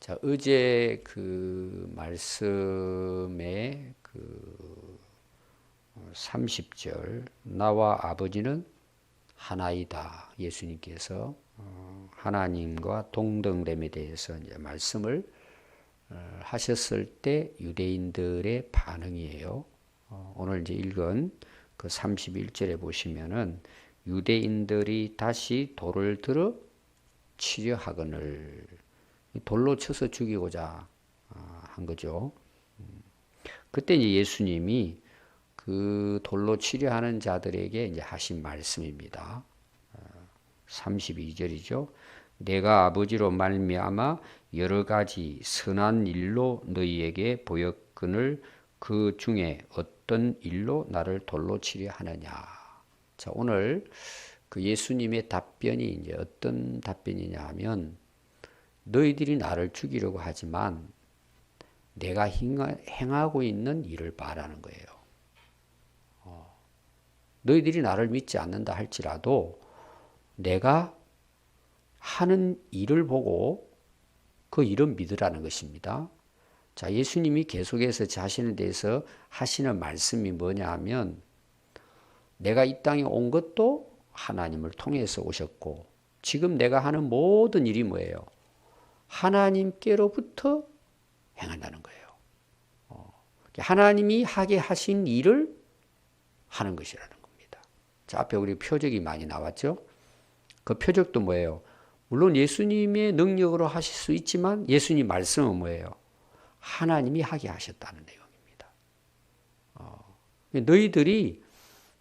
자, 어제 그 말씀의 그 30절, 나와 아버지는 하나이다. 예수님께서 하나님과 동등됨에 대해서 이제 말씀을 하셨을 때 유대인들의 반응이에요. 오늘 이제 읽은 그 31절에 보시면은 유대인들이 다시 돌을 들어 치려 하거늘, 돌로 쳐서 죽이고자 한 거죠. 그때 이제 예수님이 그 돌로 치려 하는 자들에게 이제 하신 말씀입니다. 32절이죠. 내가 아버지로 말미암아 여러 가지 선한 일로 너희에게 보였거늘 그 중에 어떤 일로 나를 돌로 치려 하느냐. 자, 오늘 그 예수님의 답변이 이제 어떤 답변이냐 하면, 너희들이 나를 죽이려고 하지만 내가 행하고 있는 일을 말하는 거예요. 너희들이 나를 믿지 않는다 할지라도 내가 하는 일을 보고 그 일은 믿으라는 것입니다. 자, 예수님이 계속해서 자신에 대해서 하시는 말씀이 뭐냐 하면, 내가 이 땅에 온 것도 하나님을 통해서 오셨고, 지금 내가 하는 모든 일이 뭐예요? 하나님께로부터 행한다는 거예요. 하나님이 하게 하신 일을 하는 것이라는 겁니다. 자, 앞에 우리 표적이 많이 나왔죠? 그 표적도 뭐예요? 물론 예수님의 능력으로 하실 수 있지만 예수님 말씀은 뭐예요? 하나님이 하게 하셨다는 내용입니다. 너희들이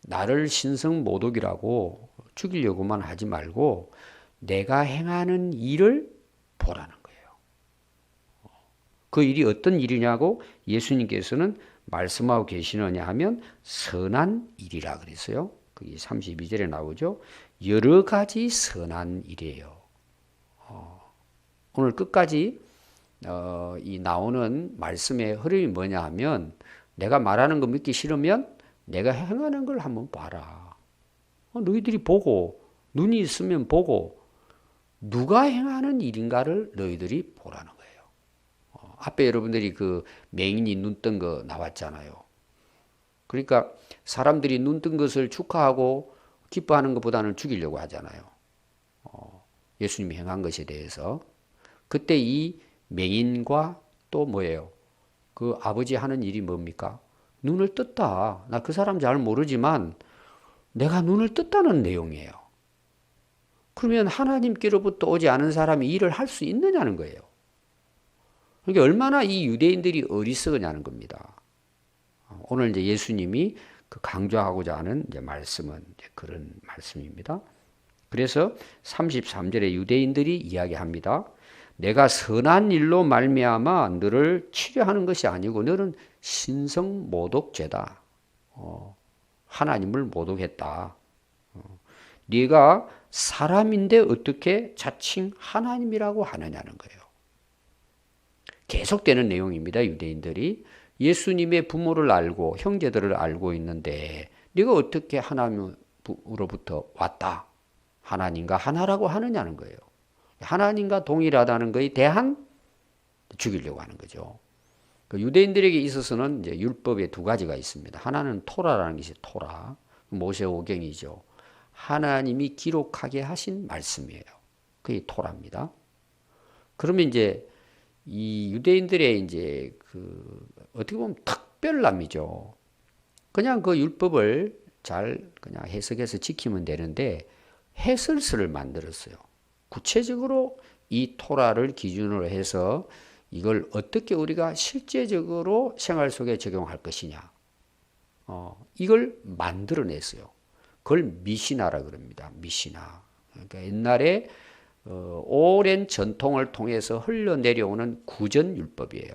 나를 신성모독이라고 죽이려고만 하지 말고 내가 행하는 일을 보라는 거예요. 그 일이 어떤 일이냐고 예수님께서는 말씀하고 계시느냐 하면 선한 일이라 그랬어요. 그게 32절에 나오죠. 여러 가지 선한 일이에요. 오늘 끝까지 이 나오는 말씀의 흐름이 뭐냐 하면, 내가 말하는 거 믿기 싫으면 내가 행하는 걸 한번 봐라. 너희들이 보고, 눈이 있으면 보고, 누가 행하는 일인가를 너희들이 보라는 거예요. 앞에 여러분들이 그 맹인이 눈 뜬 거 나왔잖아요. 그러니까 사람들이 눈 뜬 것을 축하하고 기뻐하는 것보다는 죽이려고 하잖아요. 예수님이 행한 것에 대해서. 그때 이 맹인과 또 뭐예요? 그 아버지 하는 일이 뭡니까? 눈을 떴다. 나 그 사람 잘 모르지만 내가 눈을 떴다는 내용이에요. 그러면 하나님께로부터 오지 않은 사람이 일을 할 수 있느냐는 거예요. 그러니까 얼마나 이 유대인들이 어리석으냐는 겁니다. 오늘 이제 예수님이 그 강조하고자 하는 이제 말씀은 이제 그런 말씀입니다. 그래서 33절에 유대인들이 이야기합니다. 내가 선한 일로 말미암아 너를 치료하는 것이 아니고 너는 신성모독죄다. 하나님을 모독했다. 네가 사람인데 어떻게 자칭 하나님이라고 하느냐는 거예요. 계속되는 내용입니다. 유대인들이 예수님의 부모를 알고 형제들을 알고 있는데 네가 어떻게 하나님으로부터 왔다, 하나님과 하나라고 하느냐는 거예요. 하나님과 동일하다는 것에 대한 죽이려고 하는 거죠. 유대인들에게 있어서는 이제 율법에 두 가지가 있습니다. 하나는 토라라는 것이 토라, 모세오경이죠. 하나님이 기록하게 하신 말씀이에요. 그게 토라입니다. 그러면 이제 이 유대인들의 이제 그 어떻게 보면 특별남이죠. 그냥 그 율법을 잘 그냥 해석해서 지키면 되는데 해설서를 만들었어요. 구체적으로 이 토라를 기준으로 해서 이걸 어떻게 우리가 실제적으로 생활 속에 적용할 것이냐, 이걸 만들어냈어요. 그걸 미시나라 그럽니다. 미시나. 그러니까 옛날에 오랜 전통을 통해서 흘러내려오는 구전율법이에요.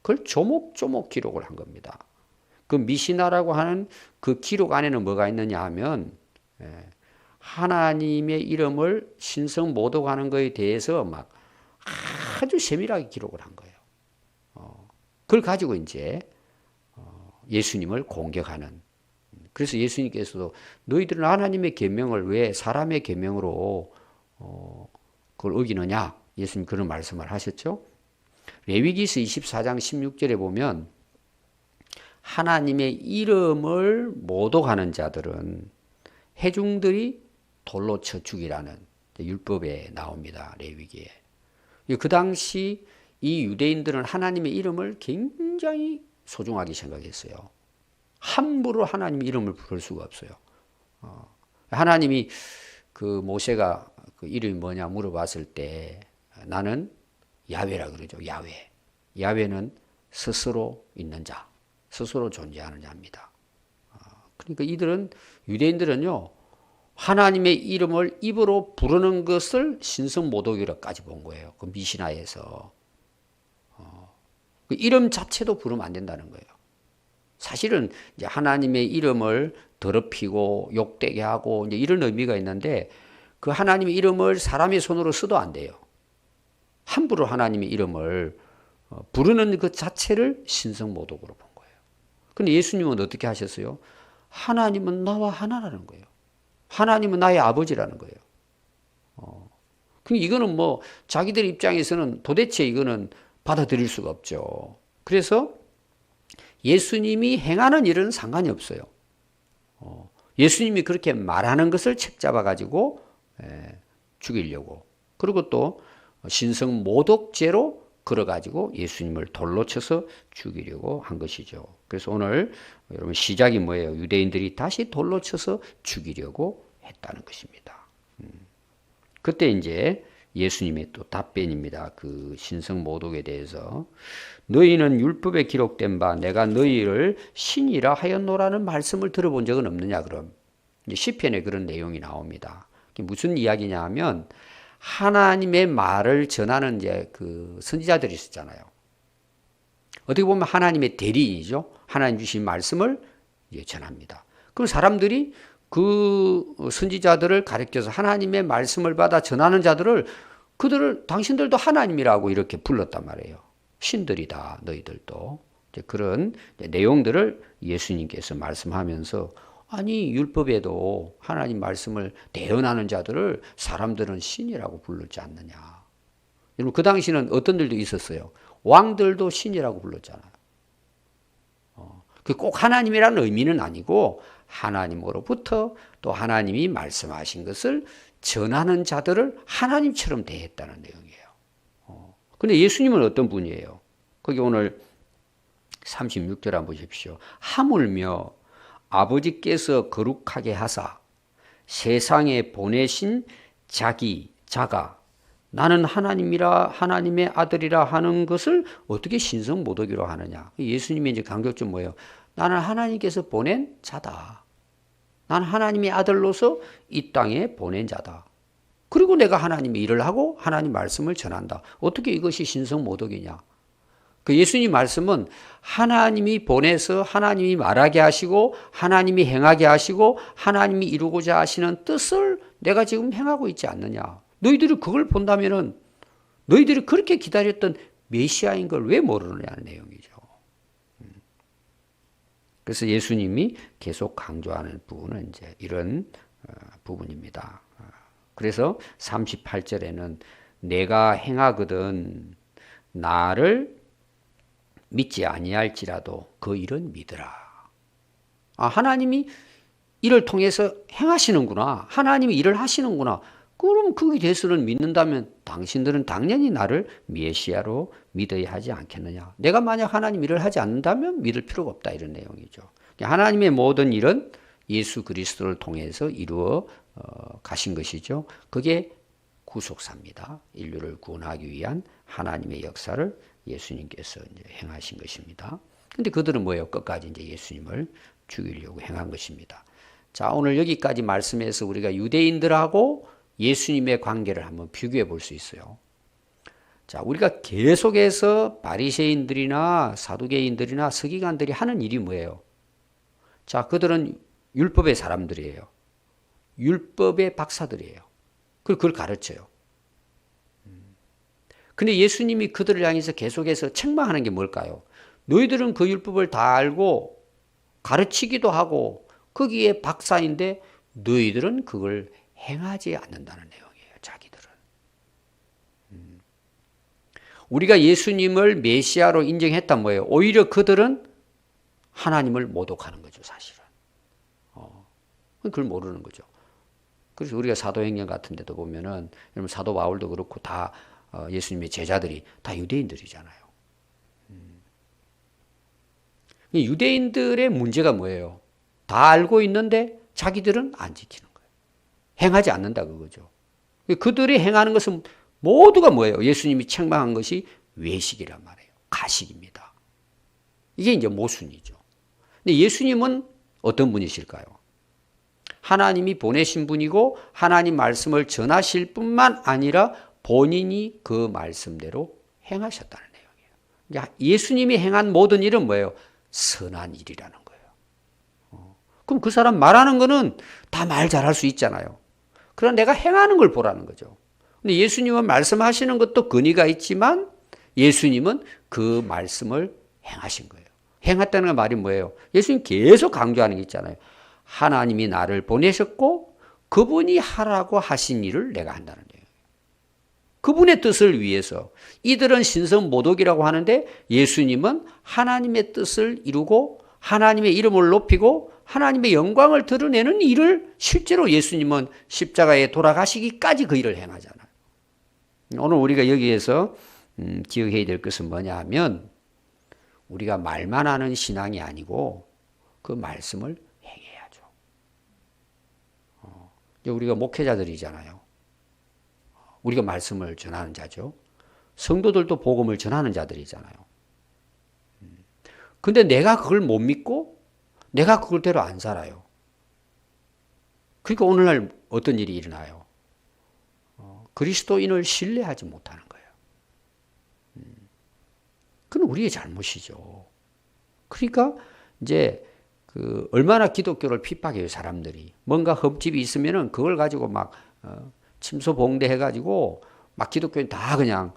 그걸 조목조목 기록을 한 겁니다. 그 미시나라고 하는 그 기록 안에는 뭐가 있느냐 하면, 하나님의 이름을 신성 모독하는 것에 대해서 막 아주 세밀하게 기록을 한 거예요. 그걸 가지고 이제 예수님을 공격하는. 그래서 예수님께서도 너희들은 하나님의 계명을 왜 사람의 계명으로 그걸 어기느냐? 예수님 그런 말씀을 하셨죠. 레위기서 24장 16절에 보면 하나님의 이름을 모독하는 자들은 회중들이 돌로 쳐 죽이라는 율법에 나옵니다. 레위기에. 그 당시 이 유대인들은 하나님의 이름을 굉장히 소중하게 생각했어요. 함부로 하나님의 이름을 부를 수가 없어요. 하나님이 그 모세가 그 이름이 뭐냐 물어봤을 때 나는 야훼라 그러죠. 야훼. 야훼는 스스로 있는 자, 스스로 존재하는 자입니다. 그러니까 이들은 유대인들은요 하나님의 이름을 입으로 부르는 것을 신성모독이라고까지 본 거예요. 그 미시나에서 그 이름 자체도 부르면 안 된다는 거예요. 사실은 이제 하나님의 이름을 더럽히고 욕되게 하고 이제 이런 의미가 있는데 그 하나님의 이름을 사람의 손으로 써도 안 돼요. 함부로 하나님의 이름을 부르는 그 자체를 신성모독으로 본 거예요. 근데 예수님은 어떻게 하셨어요? 하나님은 나와 하나라는 거예요. 하나님은 나의 아버지라는 거예요. 이거는 뭐 자기들 입장에서는 도대체 이거는 받아들일 수가 없죠. 그래서 예수님이 행하는 일은 상관이 없어요. 예수님이 그렇게 말하는 것을 책잡아 가지고 죽이려고. 그리고 또 신성 모독죄로 걸어 가지고 예수님을 돌로 쳐서 죽이려고 한 것이죠. 그래서 오늘 여러분 시작이 뭐예요? 유대인들이 다시 돌로 쳐서 죽이려고 했다는 것입니다. 그때 이제 예수님의 또 답변입니다. 그 신성 모독에 대해서 너희는 율법에 기록된 바 내가 너희를 신이라 하였노라는 말씀을 들어본 적은 없느냐 그럼 시편에 그런 내용이 나옵니다. 무슨 이야기냐 하면 하나님의 말을 전하는 이제 그 선지자들이 있었잖아요. 어떻게 보면 하나님의 대리인이죠. 하나님 주신 말씀을 이제 전합니다. 그럼 사람들이 그 선지자들을 가리켜서 하나님의 말씀을 받아 전하는 자들을 그들을 당신들도 하나님이라고 이렇게 불렀단 말이에요. 신들이다 너희들도. 이제 그런 내용들을 예수님께서 말씀하면서 아니 율법에도 하나님 말씀을 대언하는 자들을 사람들은 신이라고 부르지 않느냐. 여러분 그 당시는 어떤 들도 있었어요. 왕들도 신이라고 불렀잖아요. 꼭 하나님이라는 의미는 아니고 하나님으로부터 또 하나님이 말씀하신 것을 전하는 자들을 하나님처럼 대했다는 내용이에요. 그런데 예수님은 어떤 분이에요? 거기 오늘 36절 한번 보십시오. 하물며 아버지께서 거룩하게 하사 세상에 보내신 자가 나는 하나님이라 하나님의 아들이라 하는 것을 어떻게 신성 모독이로 하느냐. 예수님이 이제 강조점 뭐예요? 나는 하나님께서 보낸 자다. 나는 하나님의 아들로서 이 땅에 보낸 자다. 그리고 내가 하나님의 일을 하고 하나님 말씀을 전한다. 어떻게 이것이 신성 모독이냐? 그 예수님 말씀은 하나님이 보내서 하나님이 말하게 하시고 하나님이 행하게 하시고 하나님이 이루고자 하시는 뜻을 내가 지금 행하고 있지 않느냐. 너희들이 그걸 본다면은 너희들이 그렇게 기다렸던 메시아인 걸 왜 모르느냐는 내용이죠. 그래서 예수님이 계속 강조하는 부분은 이제 이런 부분입니다. 그래서 38절에는 내가 행하거든 나를 믿지 아니할지라도 그 일은 믿으라. 하나님이 이를 통해서 행하시는구나. 하나님이 일을 하시는구나. 그럼 거기에 대해서는 믿는다면 당신들은 당연히 나를 메시아로 믿어야 하지 않겠느냐. 내가 만약 하나님 일을 하지 않는다면 믿을 필요가 없다 이런 내용이죠. 하나님의 모든 일은 예수 그리스도를 통해서 이루어 가신 것이죠. 그게 구속사입니다. 인류를 구원하기 위한 하나님의 역사를 예수님께서 이제 행하신 것입니다. 근데 그들은 뭐예요? 끝까지 이제 예수님을 죽이려고 행한 것입니다. 자, 오늘 여기까지 말씀해서 우리가 유대인들하고 예수님의 관계를 한번 비교해 볼 수 있어요. 자, 우리가 계속해서 바리새인들이나 사두개인들이나 서기관들이 하는 일이 뭐예요? 자, 그들은 율법의 사람들이에요. 율법의 박사들이에요. 그걸 가르쳐요. 근데 예수님이 그들을 향해서 계속해서 책망하는 게 뭘까요? 너희들은 그 율법을 다 알고 가르치기도 하고 거기에 박사인데 너희들은 그걸 행하지 않는다는 내용이에요. 자기들은. 우리가 예수님을 메시아로 인정했단 뭐예요? 오히려 그들은 하나님을 모독하는 거죠, 사실은. 그걸 모르는 거죠. 그래서 우리가 사도행전 같은 데도 보면은, 여러분 사도 바울도 그렇고 다 예수님의 제자들이 다 유대인들이잖아요. 유대인들의 문제가 뭐예요? 다 알고 있는데 자기들은 안 지키는 거예요. 행하지 않는다 그거죠. 그들이 행하는 것은 모두가 뭐예요? 예수님이 책망한 것이 외식이란 말이에요. 가식입니다. 이게 이제 모순이죠. 근데 예수님은 어떤 분이실까요? 하나님이 보내신 분이고 하나님 말씀을 전하실 뿐만 아니라 본인이 그 말씀대로 행하셨다는 내용이에요. 예수님이 행한 모든 일은 뭐예요? 선한 일이라는 거예요. 그럼 그 사람 말하는 거는 다 말 잘할 수 있잖아요. 그러나 내가 행하는 걸 보라는 거죠. 근데 예수님은 말씀하시는 것도 근의가 있지만 예수님은 그 말씀을 행하신 거예요. 행했다는 말이 뭐예요? 예수님 계속 강조하는 게 있잖아요. 하나님이 나를 보내셨고 그분이 하라고 하신 일을 내가 한다는 거예요. 그분의 뜻을 위해서. 이들은 신성모독이라고 하는데 예수님은 하나님의 뜻을 이루고 하나님의 이름을 높이고 하나님의 영광을 드러내는 일을 실제로 예수님은 십자가에 돌아가시기까지 그 일을 행하잖아요. 오늘 우리가 여기에서 기억해야 될 것은 뭐냐 하면 우리가 말만 하는 신앙이 아니고 그 말씀을 행해야죠. 우리가 목회자들이잖아요. 우리가 말씀을 전하는 자죠. 성도들도 복음을 전하는 자들이잖아요. 근데 내가 그걸 못 믿고 내가 그걸대로 안 살아요. 그러니까 오늘날 어떤 일이 일어나요? 그리스도인을 신뢰하지 못하는 거예요. 그건 우리의 잘못이죠. 그러니까 이제 얼마나 기독교를 핍박해요, 사람들이. 뭔가 흠집이 있으면은 그걸 가지고 막 침소봉대 해가지고 막 기독교인 다 그냥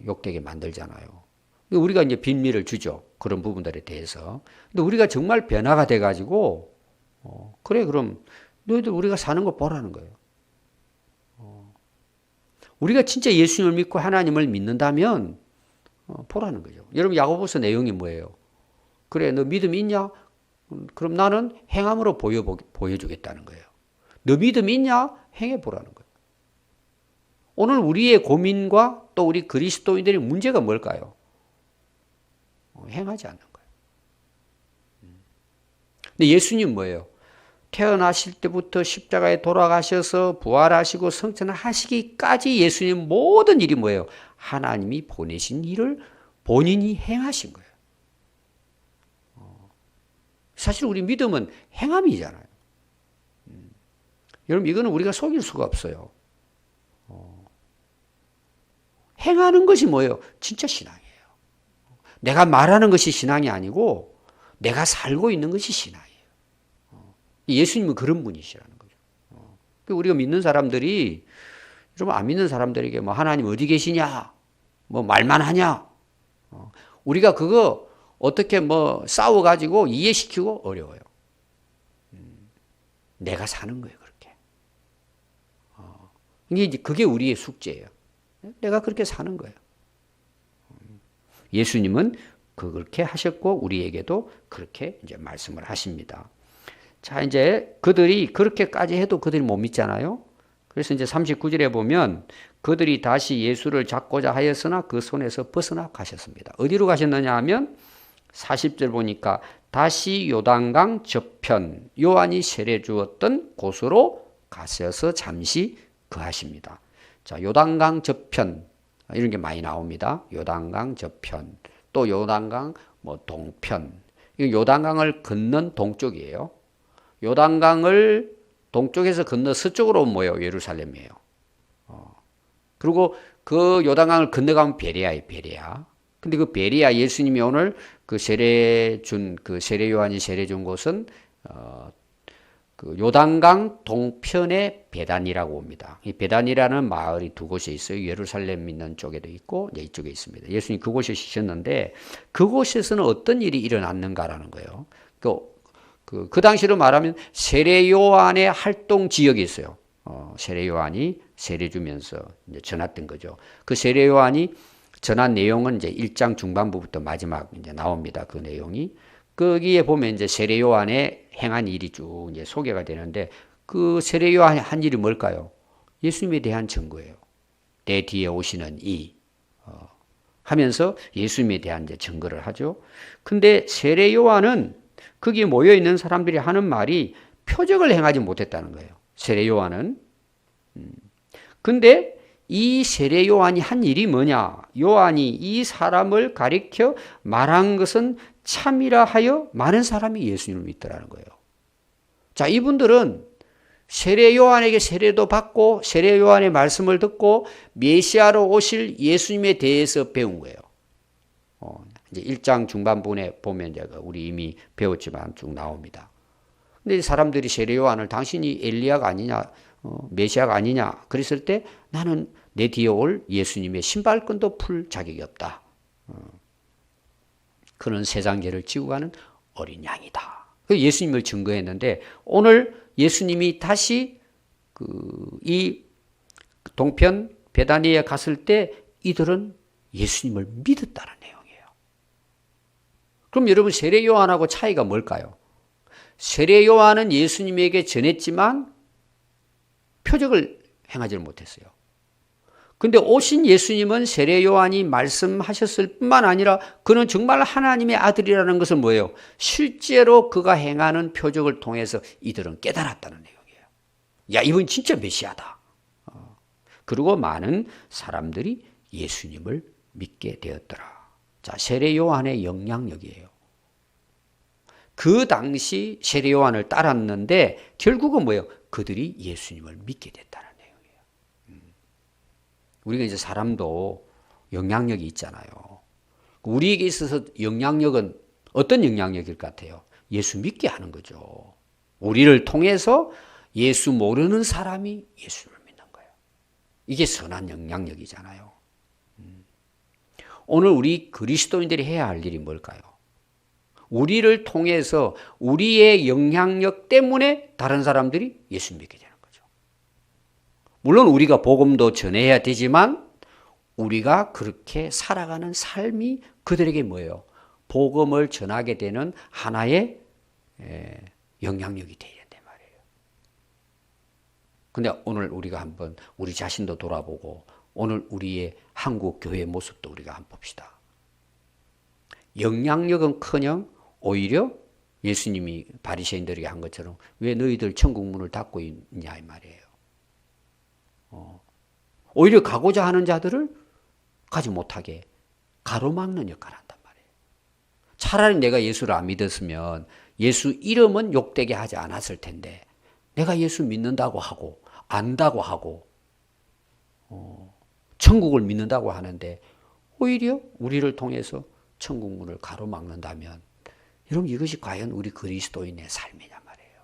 욕되게 만들잖아요. 우리가 이제 빈미를 주죠. 그런 부분들에 대해서. 근데 우리가 정말 변화가 돼가지고 그래 그럼 너희들 우리가 사는 거 보라는 거예요. 우리가 진짜 예수님을 믿고 하나님을 믿는다면 보라는 거죠. 여러분 야고보서 내용이 뭐예요? 그래 너 믿음이 있냐? 그럼 나는 행함으로 보여주겠다는 거예요. 너 믿음이 있냐? 행해보라는 거예요. 오늘 우리의 고민과 또 우리 그리스도인들의 문제가 뭘까요? 행하지 않는 거예요. 근데 예수님 뭐예요? 태어나실 때부터 십자가에 돌아가셔서 부활하시고 성천하시기까지 예수님 모든 일이 뭐예요? 하나님이 보내신 일을 본인이 행하신 거예요. 사실 우리 믿음은 행함이잖아요. 여러분 이거는 우리가 속일 수가 없어요. 행하는 것이 뭐예요? 진짜 신앙이에요. 내가 말하는 것이 신앙이 아니고 내가 살고 있는 것이 신앙이에요. 예수님은 그런 분이시라는 거죠. 우리가 믿는 사람들이 여러분 안 믿는 사람들에게 뭐 하나님 어디 계시냐, 뭐 말만 하냐, 우리가 그거 어떻게 뭐 싸워가지고 이해시키고 어려워요. 내가 사는 거예요, 그렇게. 이게 그게 우리의 숙제예요. 내가 그렇게 사는 거예요. 예수님은 그렇게 하셨고 우리에게도 그렇게 이제 말씀을 하십니다. 자, 이제 그들이 그렇게까지 해도 그들이 못 믿잖아요. 그래서 이제 39절에 보면 그들이 다시 예수를 잡고자 하였으나 그 손에서 벗어나 가셨습니다. 어디로 가셨느냐 하면 40절 보니까 다시 요단강 저편 요한이 세례 주었던 곳으로 가셔서 잠시 거하십니다. 자, 요단강 저편 이런 게 많이 나옵니다. 요단강 저편 또 요단강 뭐 동편. 이 요단강을 건넌 동쪽이에요. 요단강을 동쪽에서 건너 서쪽으로 오면 뭐예요? 예루살렘이에요. 그리고 그 요단강을 건너가면 베레아예요, 베레아. 근데 그 베레아 예수님이 오늘 그 세례 요한이 세례 준 곳은 그 요단강 동편의 베단이라고 옵니다. 이 베단이라는 마을이 두 곳에 있어요. 예루살렘 있는 쪽에도 있고 이제 이쪽에 있습니다. 예수님 그곳에 쉬셨는데 그곳에서는 어떤 일이 일어났는가라는 거예요. 그 당시로 말하면 세례 요한의 활동 지역이 있어요. 세례 요한이 세례 주면서 이제 전했던 거죠. 그 세례 요한이 전한 내용은 이제 1장 중반부부터 마지막 이제 나옵니다. 그 내용이. 거기에 보면 이제 세례 요한의 행한 일이 쭉 이제 소개가 되는데 그 세례 요한의 한 일이 뭘까요? 예수님에 대한 증거예요. 내 뒤에 오시는 이 하면서 예수님에 대한 이제 증거를 하죠. 근데 세례 요한은 거기에 모여 있는 사람들이 하는 말이 표적을 행하지 못했다는 거예요. 세례 요한은. 근데 이 세례 요한이 한 일이 뭐냐? 요한이 이 사람을 가리켜 말한 것은 참이라 하여 많은 사람이 예수님을 믿더라는 거예요. 자, 이분들은 세례 요한에게 세례도 받고 세례 요한의 말씀을 듣고 메시아로 오실 예수님에 대해서 배운 거예요. 이제 1장 중반부에 보면 이제 우리 이미 배웠지만 쭉 나옵니다. 근데 사람들이 세례 요한을 당신이 엘리야가 아니냐, 메시아가 아니냐 그랬을 때 나는 내 뒤에 올 예수님의 신발끈도 풀 자격이 없다. 그는 세상 죄를 지고 가는 어린 양이다. 예수님을 증거했는데 오늘 예수님이 다시 이 동편 베다니에 갔을 때 이들은 예수님을 믿었다는 내용이에요. 그럼 여러분 세례 요한하고 차이가 뭘까요? 세례 요한은 예수님에게 전했지만 표적을 행하지 못했어요. 근데 오신 예수님은 세례 요한이 말씀하셨을 뿐만 아니라 그는 정말 하나님의 아들이라는 것을 뭐예요? 실제로 그가 행하는 표적을 통해서 이들은 깨달았다는 내용이에요. 야, 이분 진짜 메시아다. 그리고 많은 사람들이 예수님을 믿게 되었더라. 자, 세례 요한의 영향력이에요. 그 당시 세례 요한을 따랐는데 결국은 뭐예요? 그들이 예수님을 믿게 됐다는 내용이에요. 우리가 이제 사람도 영향력이 있잖아요. 우리에게 있어서 영향력은 어떤 영향력일 것 같아요? 예수 믿게 하는 거죠. 우리를 통해서 예수 모르는 사람이 예수를 믿는 거예요. 이게 선한 영향력이잖아요. 오늘 우리 그리스도인들이 해야 할 일이 뭘까요? 우리를 통해서 우리의 영향력 때문에 다른 사람들이 예수 믿게 되는 거죠. 물론 우리가 복음도 전해야 되지만 우리가 그렇게 살아가는 삶이 그들에게 뭐예요? 복음을 전하게 되는 하나의 영향력이 되어야 된단 말이에요. 근데 오늘 우리가 한번 우리 자신도 돌아보고 오늘 우리의 한국 교회의 모습도 우리가 한번 봅시다. 영향력은커녕 오히려 예수님이 바리새인들에게 한 것처럼 왜 너희들 천국 문을 닫고 있냐 이 말이에요. 오히려 가고자 하는 자들을 가지 못하게 가로막는 역할을 한단 말이에요. 차라리 내가 예수를 안 믿었으면 예수 이름은 욕되게 하지 않았을 텐데 내가 예수 믿는다고 하고 안다고 하고 천국을 믿는다고 하는데 오히려 우리를 통해서 천국 문을 가로막는다면 여러분 이것이 과연 우리 그리스도인의 삶이냐 말이에요.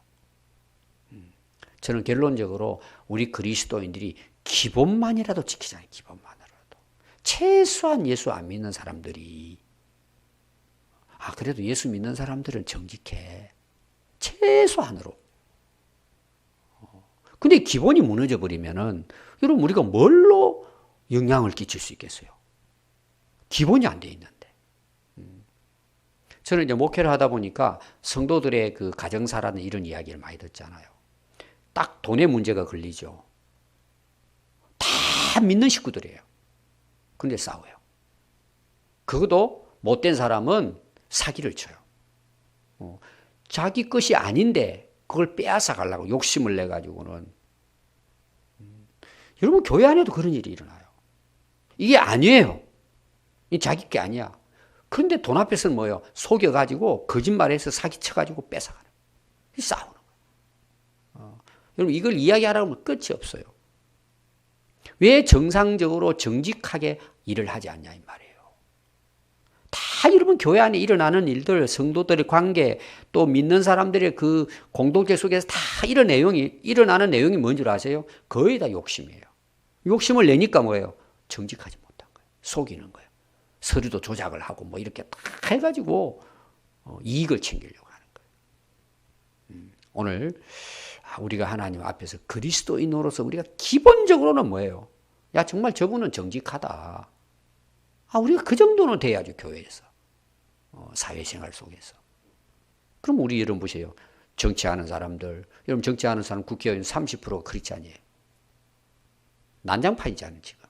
저는 결론적으로 우리 그리스도인들이 기본만이라도 지키잖아요. 기본만이라도. 최소한 예수 안 믿는 사람들이 그래도 예수 믿는 사람들은 정직해. 최소한으로. 근데 기본이 무너져 버리면은 여러분 우리가 뭘로 영향을 끼칠 수 있겠어요? 기본이 안 돼 있는데. 저는 이제 목회를 하다 보니까 성도들의 그 가정사라는 이런 이야기를 많이 듣잖아요. 딱 돈의 문제가 걸리죠. 다 믿는 식구들이에요. 근데 싸워요. 그것도 못된 사람은 사기를 쳐요. 자기 것이 아닌데 그걸 빼앗아 가려고 욕심을 내가지고는. 여러분 교회 안에도 그런 일이 일어나요. 이게 아니에요. 이 자기 게 아니야. 그런데 돈 앞에서는 뭐예요? 속여가지고 거짓말해서 사기쳐가지고 뺏어가는 거예요. 싸우는 거예요. 여러분 이걸 이야기하라고 하면 끝이 없어요. 왜 정상적으로 정직하게 일을 하지 않냐 이 말이에요. 다 여러분 교회 안에 일어나는 일들, 성도들의 관계, 또 믿는 사람들의 그 공동체 속에서 다 일어나는 내용이 뭔 줄 아세요? 거의 다 욕심이에요. 욕심을 내니까 뭐예요? 정직하지 못한 거예요. 속이는 거예요. 서류도 조작을 하고 뭐 이렇게 다 해가지고 이익을 챙기려고 하는 거예요. 오늘 우리가 하나님 앞에서 그리스도인으로서 우리가 기본적으로는 뭐예요? 야 정말 저분은 정직하다. 우리가 그 정도는 돼야죠, 교회에서. 사회생활 속에서. 그럼 우리 여러분 보세요. 정치하는 사람들, 여러분 정치하는 사람 국회의원 30%가 크리스찬이에요. 난장판이잖아요, 지금.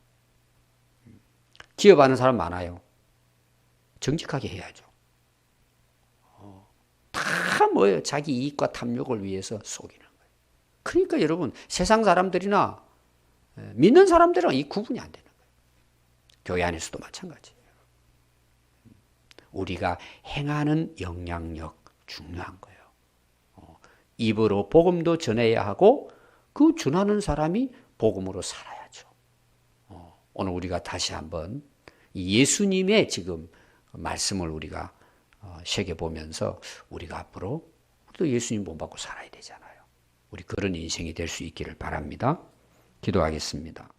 기업하는 사람 많아요. 정직하게 해야죠. 다 뭐예요? 자기 이익과 탐욕을 위해서 속이는 거예요. 그러니까 여러분, 세상 사람들이나 믿는 사람들은 이 구분이 안 되는 거예요. 교회 안에서도 마찬가지예요. 우리가 행하는 영향력 중요한 거예요. 입으로 복음도 전해야 하고 그 전하는 사람이 복음으로 살아야죠. 오늘 우리가 다시 한번 예수님의 지금 말씀을 우리가 새겨보면서 우리가 앞으로 또 예수님 본받고 살아야 되잖아요. 우리 그런 인생이 될 수 있기를 바랍니다. 기도하겠습니다.